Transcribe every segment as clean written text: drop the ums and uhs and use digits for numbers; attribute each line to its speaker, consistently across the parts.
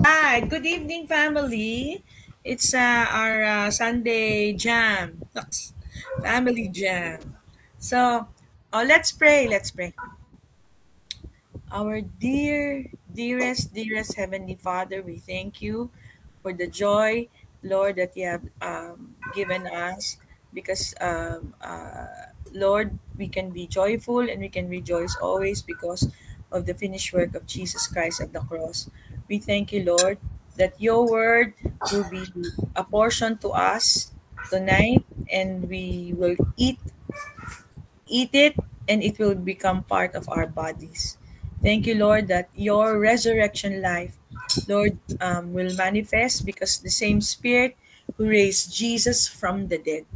Speaker 1: Hi, good evening, family. It's our Sunday jam, family jam. So, let's pray. Let's pray. Our dearest Heavenly Father, we thank you for the joy, Lord, that you have given us because, Lord, we can be joyful and we can rejoice always because of the finished work of Jesus Christ at the cross. We thank you, Lord, that your word will be a portion to us tonight and we will eat it, and it will become part of our bodies. Thank you, Lord, that your resurrection life, Lord, will manifest because the same Spirit who raised Jesus from the dead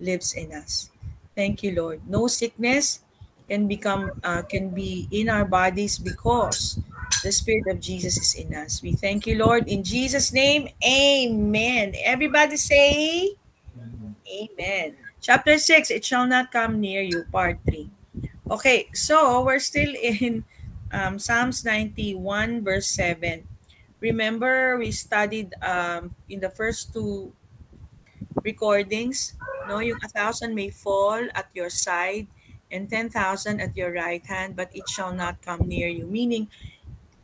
Speaker 1: lives in us. Thank you, Lord. No sickness can be in our bodies because the Spirit of Jesus is in us. We thank you, Lord. In Jesus' name, amen. Everybody say, amen. Chapter 6, It Shall Not Come Near You, Part 3. Okay, so we're still in Psalms 91, verse 7. Remember, we studied in the first two recordings, no, yung 1,000 may fall at your side and 10,000 at your right hand, but it shall not come near you. Meaning,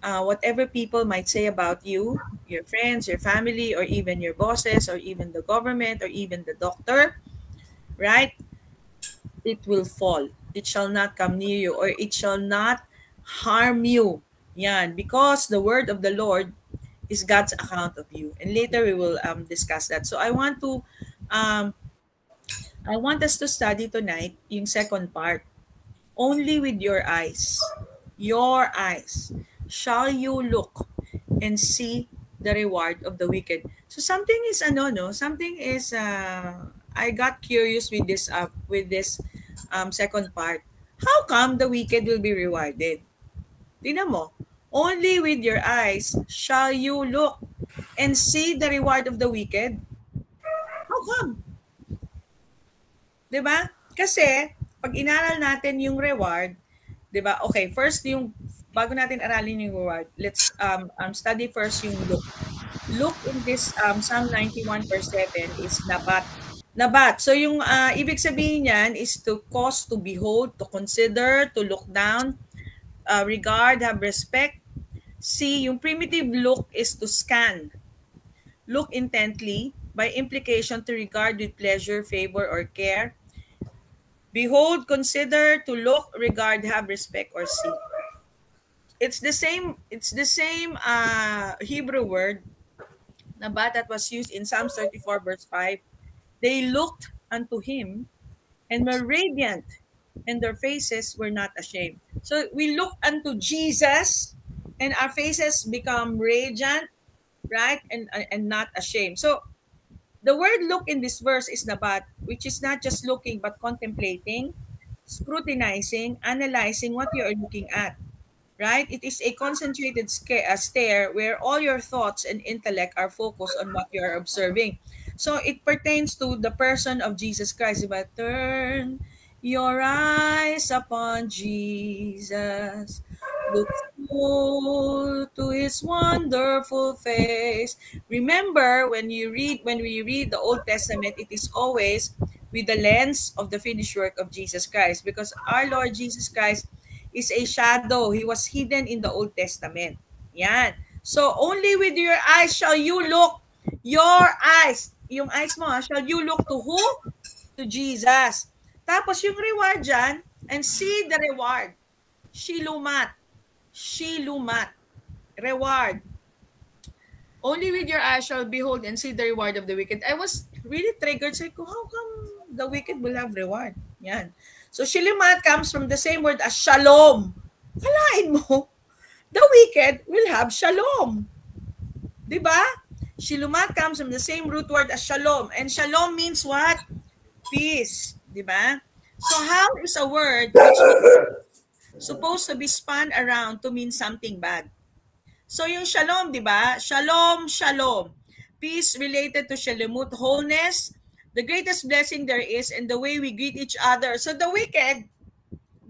Speaker 1: whatever people might say about you, your friends, your family, or even your bosses, or even the government, or even the doctor, right? It will fall. It shall not come near you, or it shall not harm you. Yan, because the word of the Lord is God's account of you. And later we will discuss that. So um, I want us to study tonight yung second part. Only with your eyes, shall you look and see the reward of the wicked. So something is something is I got curious with this second part. How come the wicked will be rewarded? Tingnan mo. Only with your eyes shall you look and see the reward of the wicked. How come? 'Di ba? Kasi pag inaral natin yung reward, 'di ba? Okay, first yung bago natin aralin yung reward, let's study first yung look. Look in this Psalm 91 verse 7 is nabat. Nabat. So yung ibig sabihin niyan is to cause, to behold, to consider, to look down, regard, have respect. See, yung primitive look is to scan. Look intently, by implication to regard with pleasure, favor, or care. Behold, consider, to look, regard, have respect, or see. It's the same Hebrew word nabat that was used in Psalms 34 verse 5. They looked unto him and were radiant, and their faces were not ashamed. So we look unto Jesus, and our faces become radiant, right, and not ashamed. So the word look in this verse is nabat, which is not just looking but contemplating, scrutinizing, analyzing what you are looking at. Right? It is a concentrated stare where all your thoughts and intellect are focused on what you are observing. So it pertains to the person of Jesus Christ. But turn your eyes upon Jesus. Look full to his wonderful face. Remember, when we read the Old Testament, it is always with the lens of the finished work of Jesus Christ, because our Lord Jesus Christ is a shadow. He was hidden in the Old Testament. Yan. So, only with your eyes shall you look. Your eyes. Yung eyes mo, shall you look to who? To Jesus. Tapos yung reward dyan, and see the reward. Shilumat. Shilumat. Reward. Only with your eyes shall behold and see the reward of the wicked. I was really triggered. Sabi ko, how come the wicked will have reward? Yan. So, shilimat comes from the same word as shalom. Kalain mo, the wicked will have shalom. Diba? Shilumat comes from the same root word as shalom. And shalom means what? Peace. Diba? So, how is a word which is supposed to be spun around to mean something bad? So, yung shalom, diba? Shalom, shalom. Peace related to shalemut, wholeness, the greatest blessing there is, and the way we greet each other. So the wicked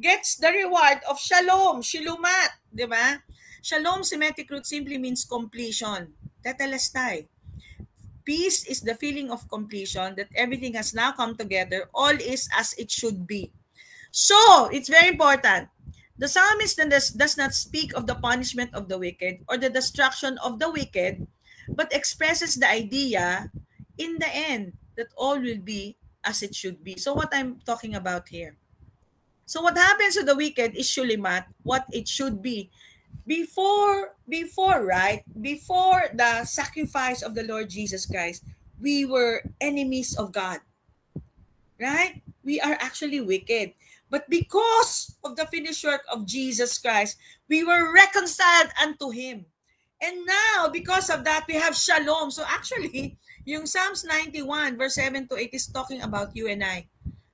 Speaker 1: gets the reward of shalom, shilumat, di ba? Shalom Semitic root simply means completion. Tetelestai. Peace is the feeling of completion, that everything has now come together, all is as it should be. So, it's very important. The psalmist does not speak of the punishment of the wicked or the destruction of the wicked, but expresses the idea in the end that all will be as it should be. So what I'm talking about here. So what happens to the wicked is shulimat, what it should be. Before the sacrifice of the Lord Jesus Christ, we were enemies of God. Right? We are actually wicked. But because of the finished work of Jesus Christ, we were reconciled unto Him. And now, because of that, we have shalom. So actually, yung Psalms 91, verse 7 to 8 is talking about you and I.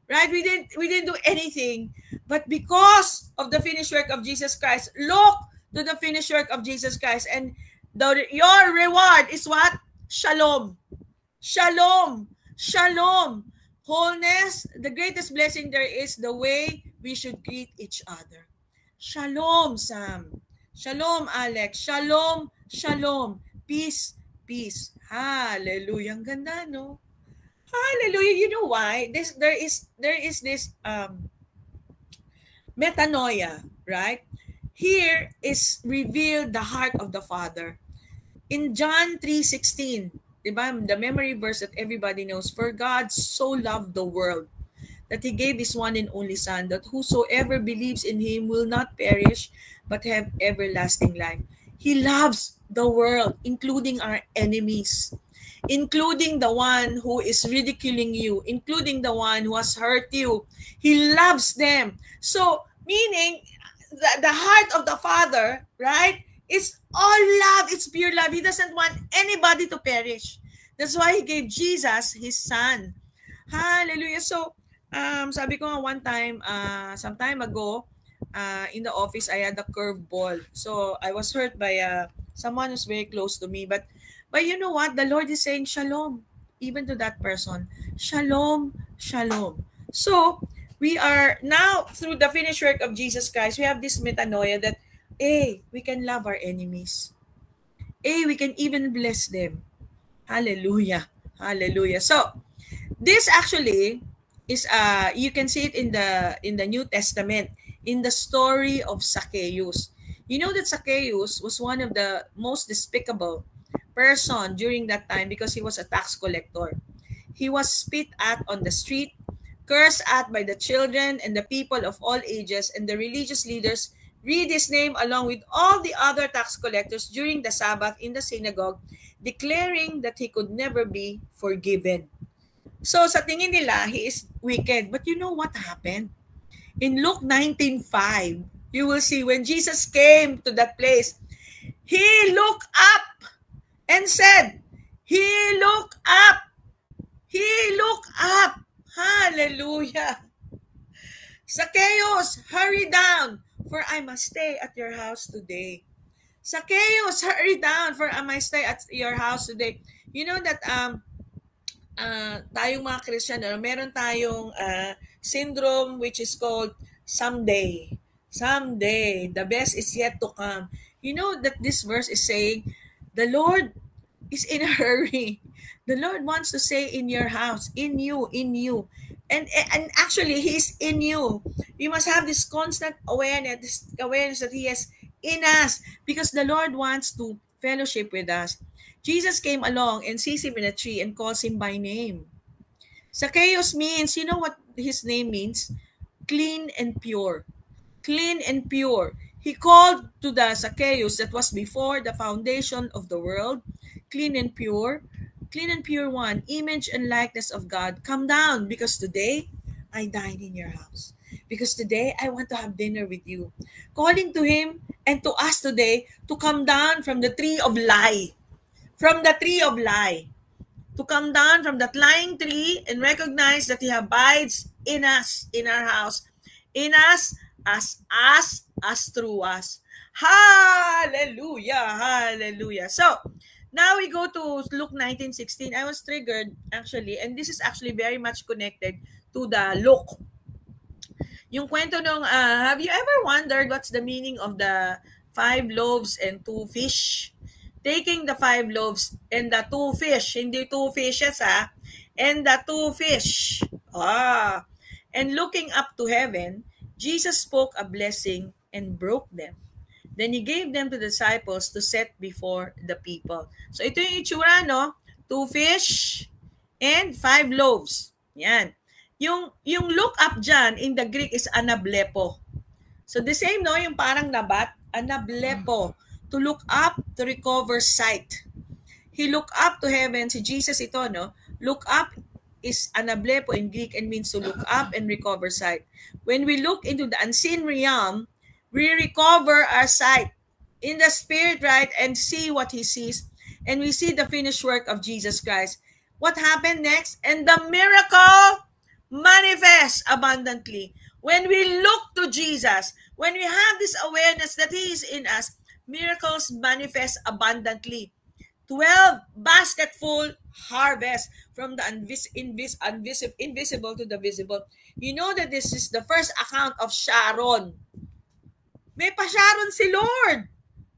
Speaker 1: Right? We didn't do anything. But because of the finished work of Jesus Christ, look to the finished work of Jesus Christ. And your reward is what? Shalom. Shalom. Shalom. Wholeness. The greatest blessing there is the way we should greet each other. Shalom, Sam. Shalom, Alex. Shalom, shalom. Peace, peace. Hallelujah. Ang ganda, no? Hallelujah. You know why? There is this metanoia, right? Here is revealed the heart of the Father. In John 3:16, diba, the memory verse that everybody knows, for God so loved the world that He gave His one and only Son, that whosoever believes in Him will not perish but have everlasting life. He loves the world, including our enemies, including the one who is ridiculing you, including the one who has hurt you. He loves them. So, meaning, the heart of the Father, right, is all love. It's pure love. He doesn't want anybody to perish. That's why He gave Jesus, His Son. Hallelujah. So, sabi ko one time, some time ago, in the office, I had a curved ball. So, I was hurt by someone who's very close to me. But you know what? The Lord is saying shalom, even to that person. Shalom, shalom. So, we are now, through the finished work of Jesus Christ, we have this metanoia that, we can love our enemies. We can even bless them. Hallelujah. Hallelujah. So, this actually is, you can see it in the New Testament, in the story of Zacchaeus. You know that Zacchaeus was one of the most despicable person during that time because he was a tax collector. He was spit at on the street, cursed at by the children and the people of all ages, and the religious leaders read his name along with all the other tax collectors during the Sabbath in the synagogue, declaring that he could never be forgiven. So sa tingin nila, he is wicked. But you know what happened? In Luke 19:5, you will see when Jesus came to that place, He looked up and said, He looked up. He looked up. Hallelujah. Zacchaeus, hurry down, for I must stay at your house today. Zacchaeus, hurry down, for I must stay at your house today. You know that tayong mga Christian, meron tayong syndrome which is called someday. Someday. The best is yet to come. You know that this verse is saying, the Lord is in a hurry. The Lord wants to stay in your house, in you. And actually, He is in you. You must have this constant awareness that He is in us, because the Lord wants to fellowship with us. Jesus came along and sees him in a tree and calls him by name. Zacchaeus means, you know what his name means? Clean and pure. Clean and pure. He called to the Zacchaeus that was before the foundation of the world, clean and pure one, image and likeness of God. Come down, because today I dine in your house. Because today I want to have dinner with you. Calling to him and to us today to come down from the tree of lie. From the tree of lie. To come down from that lying tree and recognize that He abides in us, in our house. In us, as through us. Hallelujah! Hallelujah! So, now we go to Luke 19:16. I was triggered, actually, and this is actually very much connected to the Luke. Yung kwento nung, have you ever wondered what's the meaning of the 5 loaves and 2 fish. Taking the 5 loaves and the 2 fish, hindi 2 fishes and the 2 fish. And looking up to heaven, Jesus spoke a blessing and broke them. Then He gave them to the disciples to set before the people. So ito yung itsura, no? 2 fish and 5 loaves. Yan. Yung look up dyan in the Greek is anablepo. So the same, no? Yung parang nabat, anablepo. To look up, to recover sight. He looked up to heaven. Si Jesus ito, no? Look up is anablepo in Greek and means to look up and recover sight. When we look into the unseen realm, we recover our sight in the spirit, right? And see what He sees. And we see the finished work of Jesus Christ. What happened next? And the miracle manifests abundantly. When we look to Jesus, when we have this awareness that He is in us, miracles manifest abundantly. 12 basketful harvest from the invisible to the visible. You know that this is the first account of Sharon. May pa-Sharon si Lord.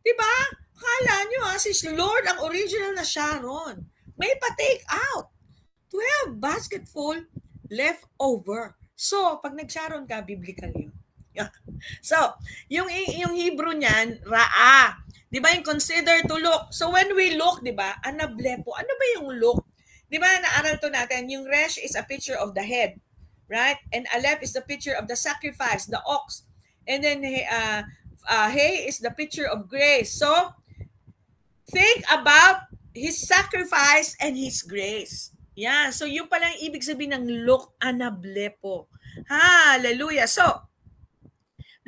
Speaker 1: Diba? Akala nyo si Lord ang original na Sharon. May pa-take out. 12 basketful left over. So, pag nag-Sharon ka, biblical yun. So, yung Hebrew niyan, ra'a. Di ba yung consider to look? So, when we look, di ba, anablepo. Ano ba yung look? Di ba, naaral to natin, yung resh is a picture of the head, right? And alef is the picture of the sacrifice, the ox. And then, hey is the picture of grace. So, think about His sacrifice and His grace. Yeah, so yung palang ibig sabihin ng look, anablepo. Hallelujah. So,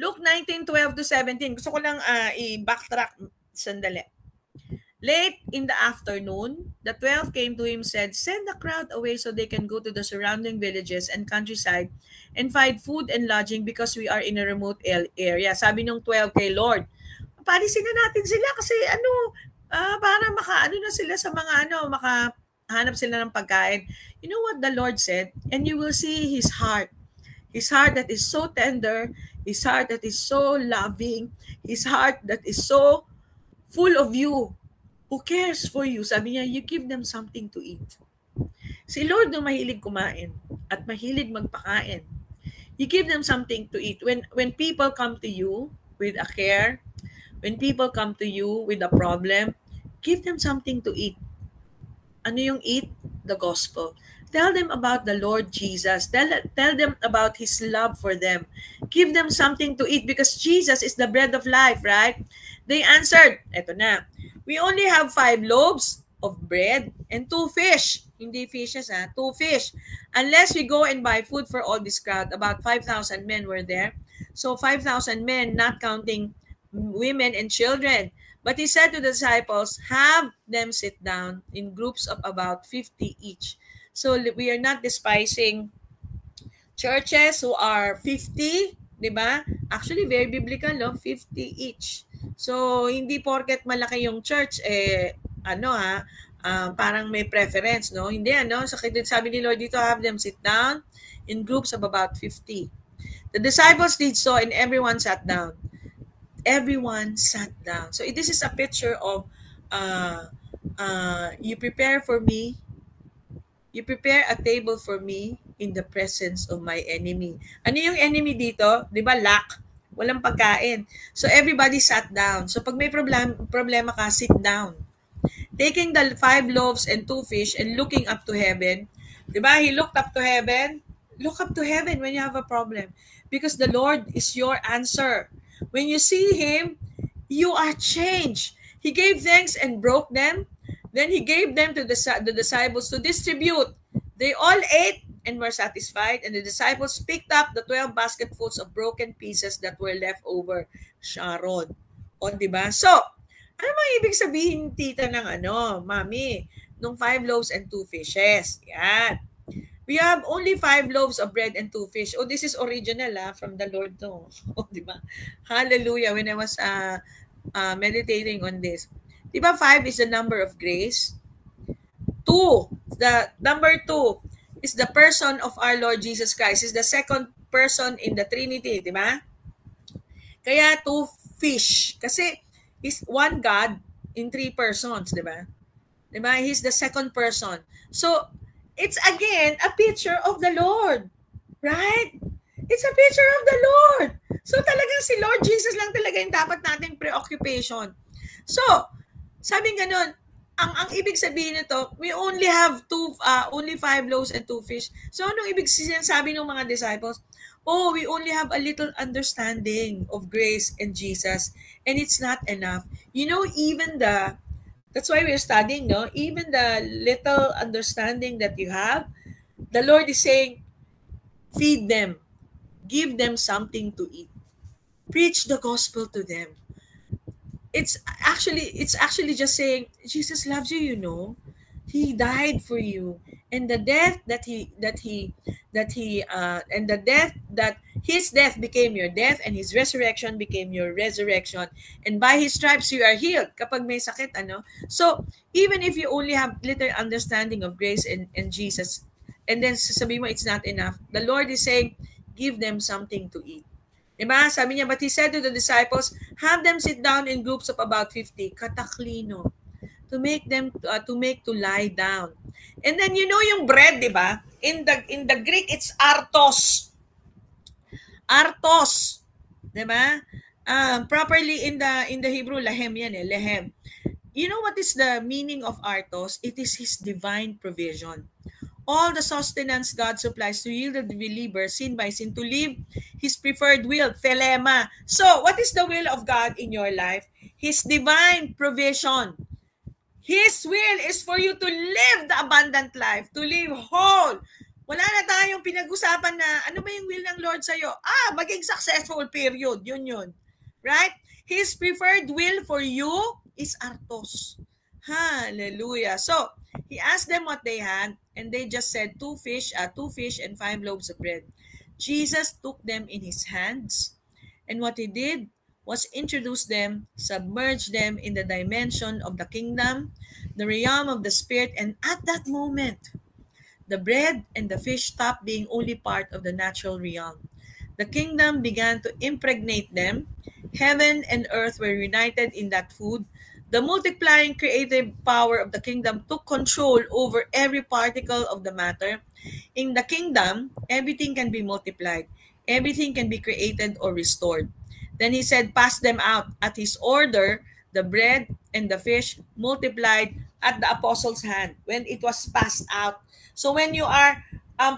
Speaker 1: Luke 19:12-17. Gusto ko lang i-backtrack sandali. Late in the afternoon, the 12 came to Him and said, "Send the crowd away so they can go to the surrounding villages and countryside and find food and lodging because we are in a remote area." Sabi nung 12 kay Lord, palisin na natin sila kasi para makaano na sila sa mga makahanap sila ng pagkain. You know what the Lord said? And you will see His heart. His heart that is so tender, His heart that is so loving, His heart that is so full of you, who cares for you. Sabi niya, you give them something to eat. Si Lord no mahilig kumain at mahilig magpakain. You give them something to eat. When people come to you with a care, when people come to you with a problem, give them something to eat. Ano yung eat? The gospel. Tell them about the Lord Jesus. Tell them about His love for them. Give them something to eat because Jesus is the bread of life, right? They answered, eto na, we only have 5 loaves of bread and 2 fish. Hindi fishes 2 fish. Unless we go and buy food for all this crowd, about 5,000 men were there. So 5,000 men, not counting women and children. But He said to the disciples, have them sit down in groups of about 50 each. So we are not despising churches who are 50, di ba? Actually, very biblical, no? 50 each. So, hindi porket malaki yung church, parang may preference, no? Hindi, So, sabi ni Lord dito, have them sit down in groups of about 50. The disciples did so and everyone sat down. Everyone sat down. So, this is a picture of you prepare for me. You prepare a table for me in the presence of my enemy. Ano yung enemy dito? Di ba? Lack. Walang pagkain. So everybody sat down. So pag may problema ka, sit down. Taking the 5 loaves and 2 fish and looking up to heaven. Di ba? He looked up to heaven. Look up to heaven when you have a problem. Because the Lord is your answer. When you see Him, you are changed. He gave thanks and broke them. Then He gave them to the disciples to distribute. They all ate and were satisfied, and the disciples picked up the 12 basketfuls of broken pieces that were left over. Sharon. O, diba? So, ano bang ibig sabihin, tita, ng mami, nung 5 loaves and 2 fishes? Yan. We have only 5 loaves of bread and 2 fish. Oh, this is original from the Lord to. O, diba? Hallelujah. When I was meditating on this. Diba 5 is the number of grace? 2, the number 2 is the person of our Lord Jesus Christ. Is the second person in the Trinity, diba? Kaya 2 fish. Kasi is one God in 3 persons, di ba? Di ba? He's the second person. So, it's again a picture of the Lord. Right? It's a picture of the Lord. So, talagang si Lord Jesus lang talaga yung dapat nating preoccupation. So, sabi ganun, ang ibig sabihin nito, we only have only 5 loaves and 2 fish. So, anong ibig sabi ng mga disciples? Oh, we only have a little understanding of grace and Jesus, and it's not enough. You know, that's why we're studying, no? Even the little understanding that you have, the Lord is saying, feed them, give them something to eat, preach the gospel to them. It's actually just saying, Jesus loves you, you know. He died for you, and the death that his death became your death, and his resurrection became your resurrection, and by his stripes you are healed. Kapag may sakit, ano? So even if you only have little understanding of grace and Jesus, and then sabi mo it's not enough, the Lord is saying, give them something to eat. Diba? Sabi niya, but he said to the disciples, have them sit down in groups of about 50, kataklino, to make to lie down. And then you know yung bread, diba? In the Greek, it's artos. Artos. Diba? Properly in the Hebrew, lahem yan eh, lehem. You know what is the meaning of artos? It is his divine provision. All the sustenance God supplies to yielded believer sin by sin to live his preferred will, thelema. So, what is the will of God in your life? His divine provision. His will is for you to live the abundant life, to live whole. Wala na tayong pinag-usapan na ano ba yung will ng Lord sa'yo? Maging successful, period. Yun. Right? His preferred will for you is artos. Hallelujah. So, he asked them what they had, and they just said 2 fish and 5 loaves of bread. Jesus took them in his hands, and what he did was introduce them, submerge them in the dimension of the kingdom, the realm of the spirit, and at that moment, the bread and the fish stopped being only part of the natural realm. The kingdom began to impregnate them. Heaven and earth were united in that food. The multiplying creative power of the kingdom took control over every particle of the matter. In the kingdom, everything can be multiplied. Everything can be created or restored. Then he said, pass them out. At his order, the bread and the fish multiplied at the apostles' hand when it was passed out. So when you are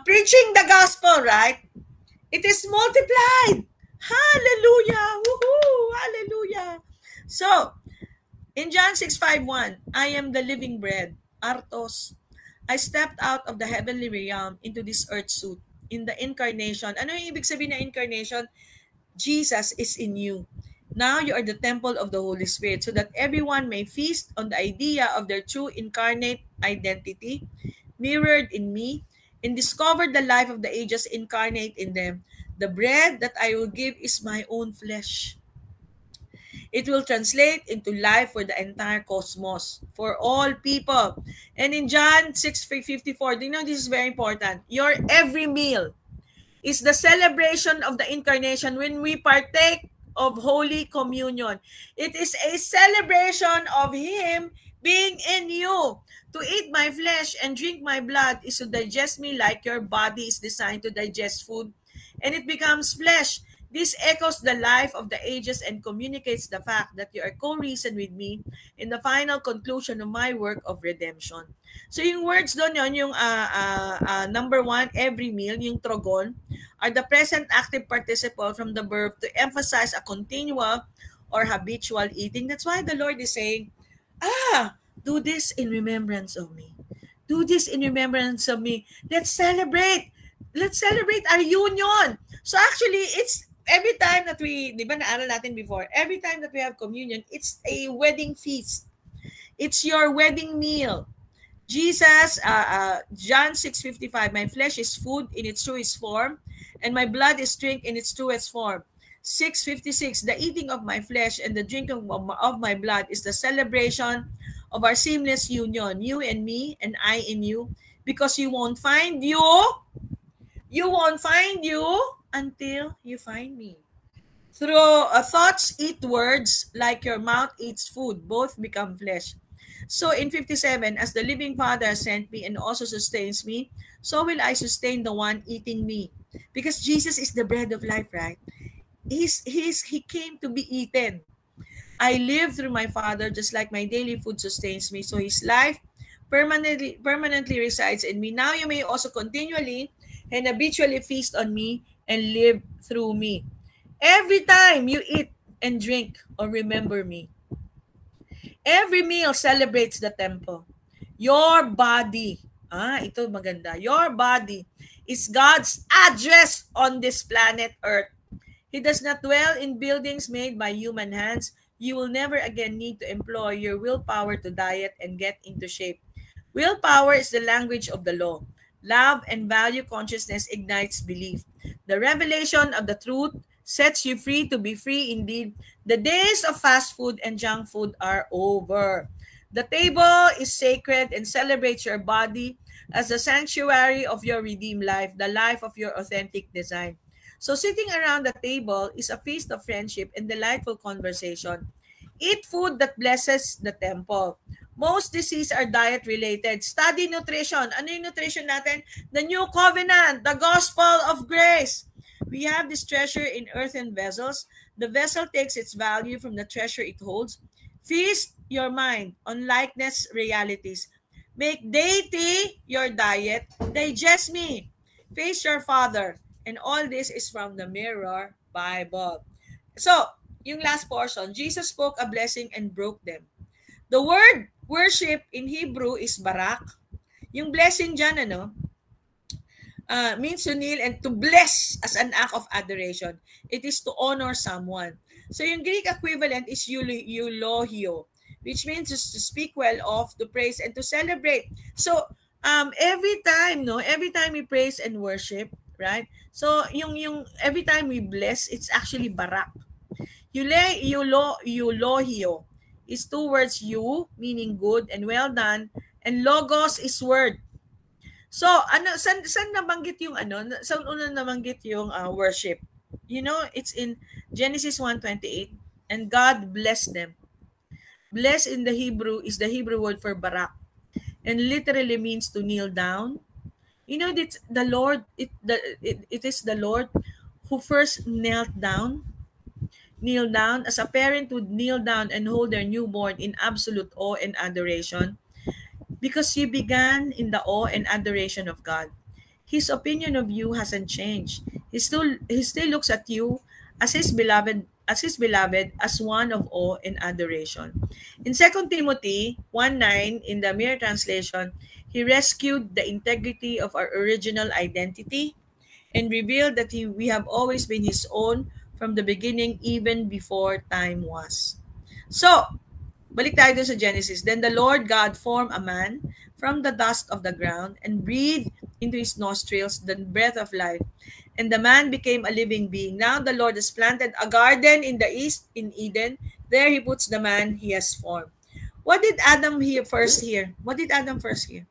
Speaker 1: preaching the gospel, right, it is multiplied. Hallelujah! Woohoo! Hallelujah! So, in John 6:5-1, I am the living bread, artos. I stepped out of the heavenly realm into this earth suit. In the incarnation, ano yung ibig sabihin na incarnation? Jesus is in you. Now you are the temple of the Holy Spirit, so that everyone may feast on the idea of their true incarnate identity, mirrored in me, and discover the life of the ages incarnate in them. The bread that I will give is my own flesh. It will translate into life for the entire cosmos, for all people. And in John 6:54, you know this is very important. Your every meal is the celebration of the incarnation when we partake of Holy Communion. It is a celebration of Him being in you. To eat my flesh and drink my blood is to digest me like your body is designed to digest food, and it becomes flesh. This echoes the life of the ages and communicates the fact that you are co-reason with me in the final conclusion of my work of redemption. So yung words doon yun, yung number 1, every meal, yung trogon, are the present active participle from the verb to emphasize a continual or habitual eating. That's why the Lord is saying, do this in remembrance of me. Do this in remembrance of me. Let's celebrate. Let's celebrate our union. So actually, it's every time that we, di ba naaral natin before, every time that we have communion, it's a wedding feast. It's your wedding meal. Jesus, John 6:55, my flesh is food in its truest form, and my blood is drink in its truest form. 6:56, the eating of my flesh and the drinking of my blood is the celebration of our seamless union, you and me, and I in you, because you won't find you until you find me. Through thoughts eat words, like your mouth eats food, both become flesh. So in 57, as the living Father sent me and also sustains me, so will I sustain the one eating me. Because Jesus is the bread of life, right? He came to be eaten. I live through my Father, just like my daily food sustains me. So his life permanently resides in me. Now you may also continually and habitually feast on me and live through me. Every time you eat and drink or remember me, every meal celebrates the temple. Your body, ito maganda. Your body is God's address on this planet Earth. He does not dwell in buildings made by human hands. You will never again need to employ your willpower to diet and get into shape. Willpower is the language of the law. Love and value consciousness ignites belief. The revelation of the truth sets you free to be free indeed. The days of fast food and junk food are over. The table is sacred and celebrates your body as the sanctuary of your redeemed life, the life of your authentic design. So sitting around the table is a feast of friendship and delightful conversation. Eat food that blesses the temple. Most diseases are diet-related. Study nutrition. Ano yung nutrition natin? The new covenant, the gospel of grace. We have this treasure in earthen vessels. The vessel takes its value from the treasure it holds. Feast your mind on likeness realities. Make deity your diet. Digest me. Face your Father. And all this is from the Mirror Bible. So, yung last portion, Jesus spoke a blessing and broke them. The word worship in Hebrew is barak. Yung blessing dyan, means to kneel and to bless as an act of adoration. It is to honor someone. So yung Greek equivalent is eulogio, which means to speak well of, to praise, and to celebrate. So every time we praise and worship, right? So yung every time we bless, it's actually barak. Eulogio is two words, meaning good and well done, and logos is word. So, saan nabanggit yung saan una nabanggit yung worship? It's in Genesis 1:28, and God blessed them. Bless in the Hebrew is the Hebrew word for barak, and literally means to kneel down. It's the Lord, it is the Lord who first knelt down. Kneel down as a parent would kneel down and hold their newborn in absolute awe and adoration, because you began in the awe and adoration of God. His opinion of you hasn't changed. He still looks at you as his beloved, as one of awe and adoration. In 2 Timothy 1:9 in the Mirror translation, he rescued the integrity of our original identity and revealed that we have always been his own from the beginning, even before time was. So, balik tayo sa Genesis. Then the Lord God formed a man from the dust of the ground and breathed into his nostrils the breath of life. And the man became a living being. Now the Lord has planted a garden in the east in Eden. There he puts the man he has formed. What did Adam first hear? What did Adam first hear?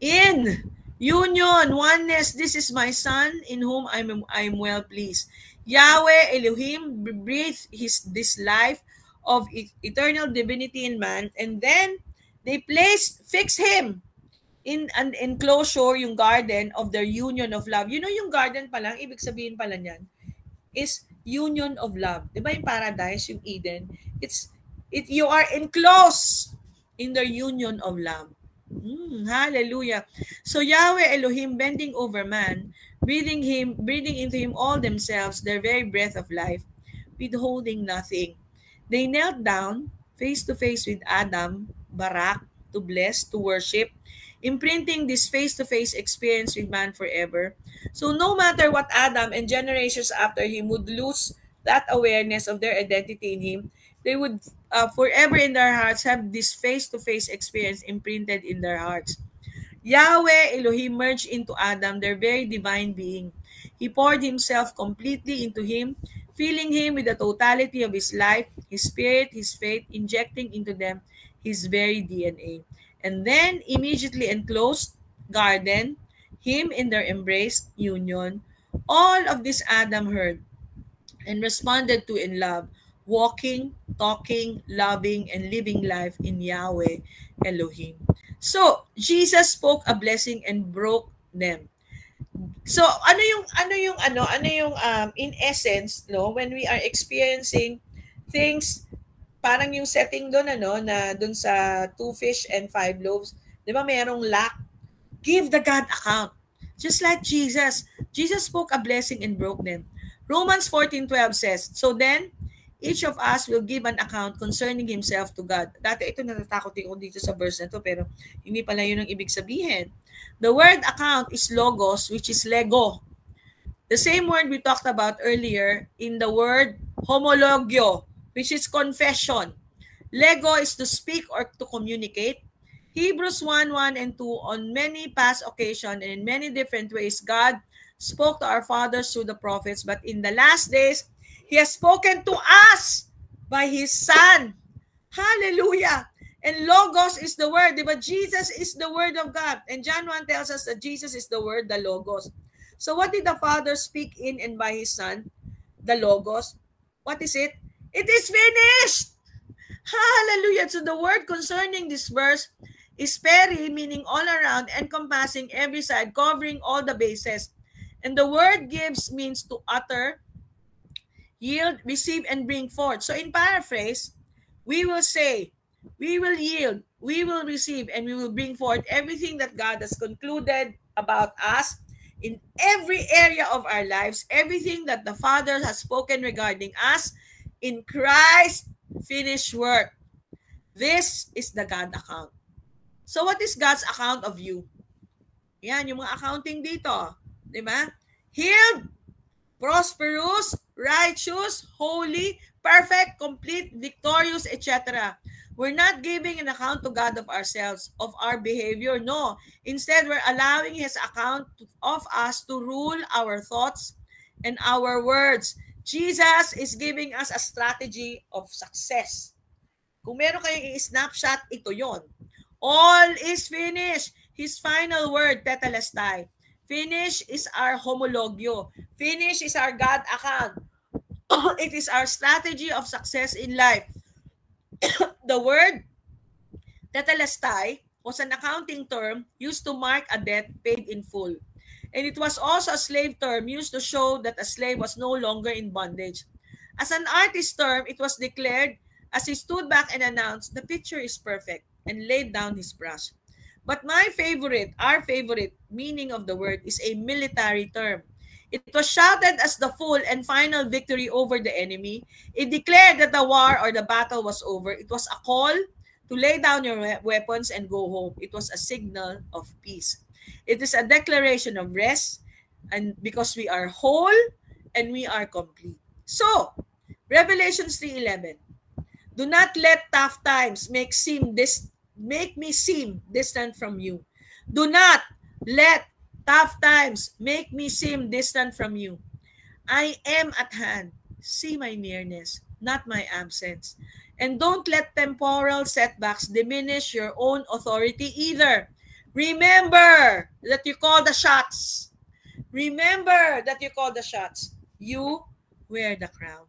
Speaker 1: In union, oneness, this is my son in whom I'm well pleased. Yahweh Elohim breathed this life of eternal divinity in man, and then they fixed him in an enclosure, yung garden of their union of love. Yung garden pa lang, ibig sabihin pala niyan is union of love. Diba yung paradise, yung Eden? You are enclosed in their union of love. Hallelujah. So Yahweh Elohim bending over man, breathing into him all themselves, their very breath of life, withholding nothing. They knelt down face to face with Adam, barak, to bless, to worship, imprinting this face-to-face experience with man forever. So no matter what Adam and generations after him would lose that awareness of their identity in him, they would forever in their hearts have this face-to-face experience imprinted in their hearts. Yahweh Elohim merged into Adam, their very divine being. He poured himself completely into him, filling him with the totality of his life, his spirit, his faith, injecting into them his very DNA. And then, immediately enclosed garden, him in their embraced union. All of this Adam heard. and responded to in love, walking, talking, loving, and living life in Yahweh Elohim. So, Jesus spoke a blessing and broke them. So, in essence, no, when we are experiencing things, parang yung setting doon, na doon sa 2 fish and 5 loaves, di ba merong lack? Give the God account. Just like Jesus. Jesus spoke a blessing and broke them. Romans 14:12 says, so then, each of us will give an account concerning himself to God. Dati ito natatakot ko dito sa verse na to, pero hindi pala yun ang ibig sabihin. The word account is logos, which is lego. The same word we talked about earlier in the word homologio, which is confession. Lego is to speak or to communicate. Hebrews 1:1 and 2, on many past occasions and in many different ways, God spoke to our fathers through the prophets, but in the last days, He has spoken to us by His Son. Hallelujah! And Logos is the Word, but Jesus is the Word of God. And John 1 tells us that Jesus is the Word, the Logos. So what did the Father speak in and by His Son? The Logos. What is it? It is finished! Hallelujah! So the word concerning this verse is peri, meaning all around, encompassing every side, covering all the bases. And the word gives means to utter, yield, receive, and bring forth. So in paraphrase, we will say, we will yield, we will receive, and we will bring forth everything that God has concluded about us in every area of our lives, everything that the Father has spoken regarding us in Christ's finished work. This is the God account. So what is God's account of you? Yan, yung mga accounting dito. Diba? Healed, prosperous, righteous, holy, perfect, complete, victorious, etc. We're not giving an account to God of ourselves, of our behavior. No. Instead, we're allowing His account of us to rule our thoughts and our words. Jesus is giving us a strategy of success. Kung meron kayong i-snapshot, ito yon. All is finished. His final word, tetelestai. Finish is our homologio. Finish is our God account. It is our strategy of success in life. The word tetelestai was an accounting term used to mark a debt paid in full. And it was also a slave term used to show that a slave was no longer in bondage. As an artist term, it was declared as he stood back and announced, the picture is perfect, and laid down his brush. But my favorite, our favorite meaning of the word is a military term. It was shouted as the full and final victory over the enemy. It declared that the war or the battle was over. It was a call to lay down your weapons and go home. It was a signal of peace. It is a declaration of rest, and because we are whole and we are complete. So, Revelation 3:11. Do not let tough times make me seem distant from you. Do not let tough times make me seem distant from you. I am at hand. See my nearness, not my absence. And don't let temporal setbacks diminish your own authority either. Remember that you call the shots. Remember that you call the shots. You wear the crown.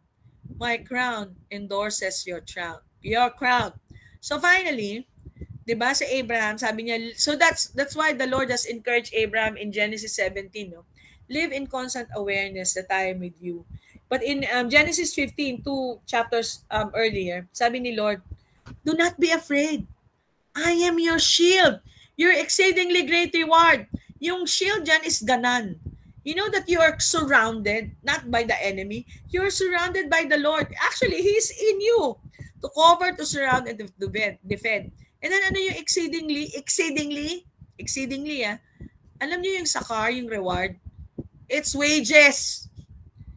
Speaker 1: My crown endorses your crown. So finally, diba si Abraham, sabi niya, so that's why the Lord has encouraged Abraham in Genesis 17, no? Live in constant awareness that I am with you. But in Genesis 15, 2 chapters earlier, sabi ni Lord, do not be afraid. I am your shield. Your exceedingly great reward. Yung shield dyan is ganan. You know that you are surrounded, not by the enemy. You're surrounded by the Lord. Actually, He's in you to cover, to surround, and to defend. And then ano yung exceedingly, alam niyo yung sakar, yung reward? It's wages.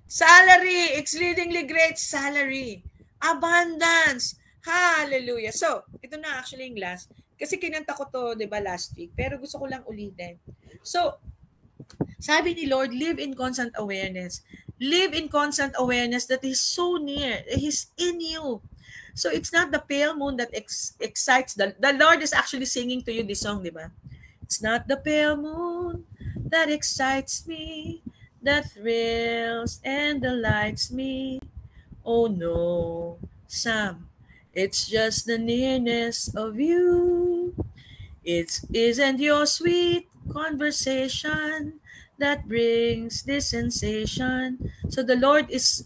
Speaker 1: Salary, exceedingly great salary. Abundance. Hallelujah. So, ito na actually yung last. Kasi kinanta ko to, di ba, last week. Pero gusto ko lang ulitin. So, sabi ni Lord, live in constant awareness. Live in constant awareness that He's so near. He's in you. So it's not the pale moon that excites. The Lord is actually singing to you this song, di ba? It's not the pale moon that excites me. that thrills and delights me. Oh no, Sam, it's just the nearness of you. It isn't your sweet conversation that brings this sensation. So the Lord is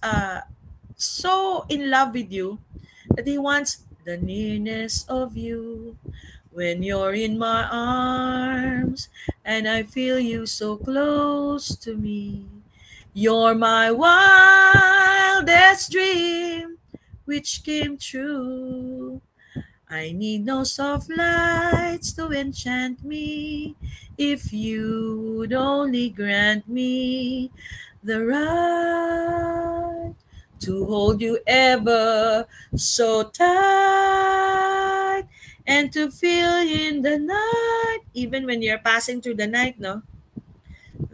Speaker 1: so in love with you that He wants the nearness of you. When you're in my arms and I feel you so close to me, you're my wildest dream which came true. I need no soft lights to enchant me if you would only grant me the right to hold you ever so tight and to feel in the night, even when you're passing through the night, no?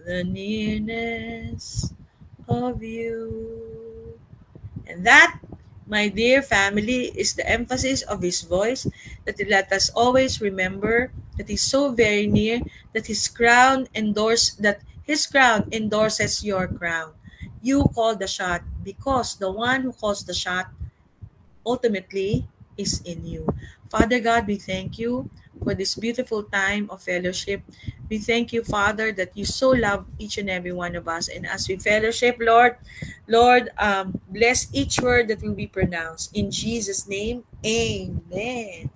Speaker 1: The nearness of you. And that, my dear family, is the emphasis of His voice, that let us always remember that He's so very near, that His crown endorses your crown. You call the shot because the one who calls the shot ultimately is in you. Father God, we thank you for this beautiful time of fellowship. We thank you, Father, that you so love each and every one of us. And as we fellowship, Lord, bless each word that will be pronounced. In Jesus' name, amen.